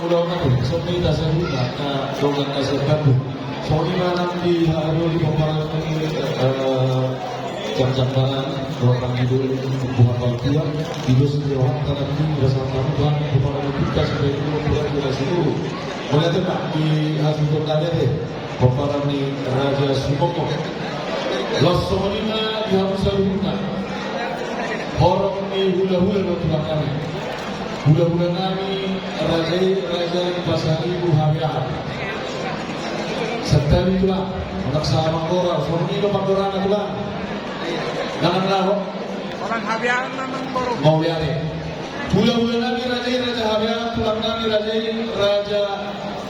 Ulang-ulang sampai dasar lunak dogan dasar baru. Soalnya mana di hari di paparan ini jam-jaman orang itu bukan bantuan itu sendiri orang tanah itu berasa bantuan paparan itu kita sudah itu pulang dari situ. Boleh tu tak di hasil bertanya deh paparan ni Raja Sumoko. Los soalnya di harus lunak. Orang ni hula-hula bertulang kami. Hula-hula kami raja pasar ibu Habiat. Serta itulah anak sama orang. Suami itu pandoran itulah. Jangan lalu. Orang Habiat memang baru. Mau lihat deh. Hula-hula kami raja Habiat, tulang kami raja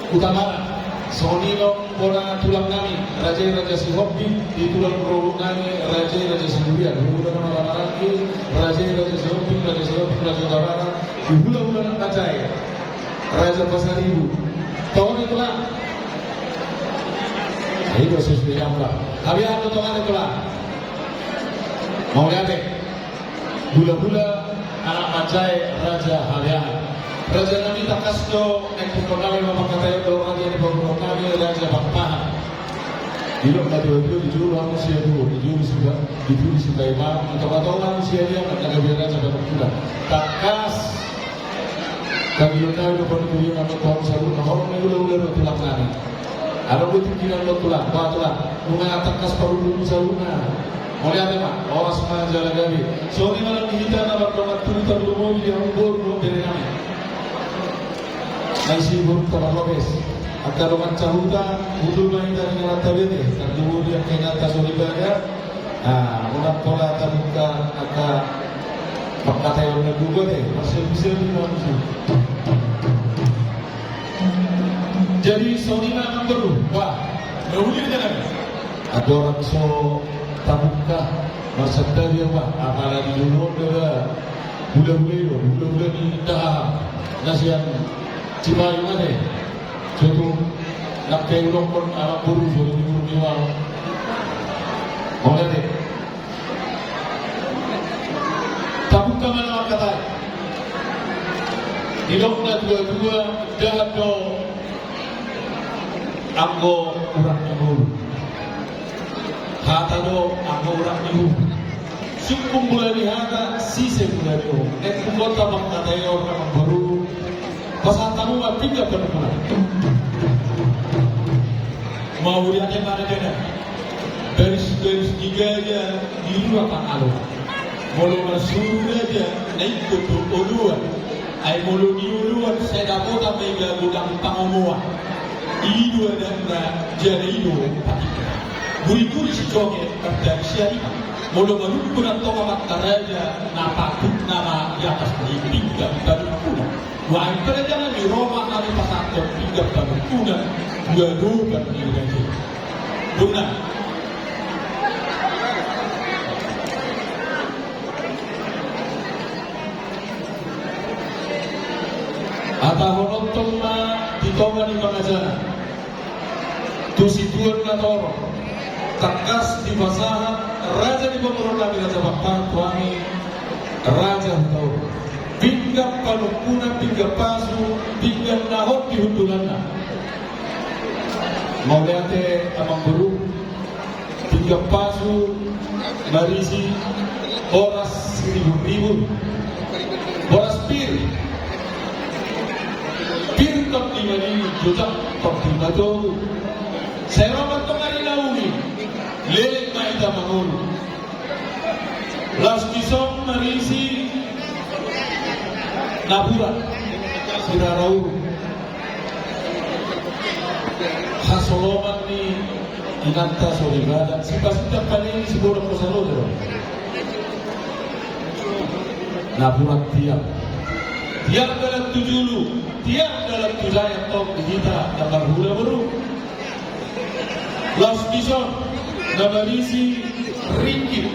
utama. Sony orang tulang kami raja Sihobi di tulang produk kami raja Sindurian. Hula-hula nama lagi raja Sihobi, raja utama. Di hula-hula nak kacai Raja Pasar Ibu tahun itulah itu sesuai yang lah tapi ada tahun itulah mau lihat deh hula-hula anak kacai Raja Halian Raja Nabi Takasdo ekonomi memang katanya kalau raja di bawah kami Raja Bangpahan hidup dari itu dijuru manusia dulu dijuru sudah imam atau manusia dia nggak ada Raja Bangpahan takas kami tahu itu pun dia nak tahu selalu orang ni ulah tulang kami. Ada betul kita tulang, tulang. Bunga takas paru dulu selalu na. Oleh apa mak? Orang semua jalan kami. So ni malam kita nak berdoa tulis dulu dia umur dari kami. Nasi buruk terlebes. Agar orang cahuta, udah main dari yang tahu ni. Terdulu dia kena tasuri baga. Orang pola terbuka akan pakata yang juga deh. Masih bisa di manusia. Jadi sonina akan berubah. Mewujud jangan. Ada orang so tabuka masa dia pak. Apalagi dulu dia bulan ni dah nasihan cipai mana? Contoh nak keulong pun anak buru suruh buru mewah. Boleh deh. Tabuka mana kata? Hidupnya dua-dua dah do. Anggo urang nyuhul hata do anggo urang nyuhul sukum bulani hata sise bulani ho kota makatay orang baru pasatamu tiga penuh mau lihatnya mana dia garis tiga aja di luar pangalo mulu masuk aja naik ke dua ay mulu di luar saya dapat tapi gak gudang pangomuan Ido dan jadi Ido buri-buri si joget dari siapa mulu menukun atau mamak raja napakut nama di atas di pinggam dan kuna wah kerja di Roma hari pasar pinggam dan kuna dua di lagi benar atau nonton ditonga di pengajaran tu situan na toro takas di pasahan raja di pemurun kami raja bakal tuangi raja tahu pinggap palukuna pinggap pasu pinggap nahot di hundulanna mau lihat amang guru pinggap pasu marisi horas ribu horas pir top di mana juta top di batu. Saya rapat kemarin nauni, lelek maida mangul. Las kisong marisi nabura sirarau. Hasoloman ni inanta solibada. Si pasita paling si bodoh kosalo dero. Nabura tiap. Tiap dalam tujulu. Tiap dalam tujuan top kita dapat hula baru. Los Bison, Nabalisi, Ringgit.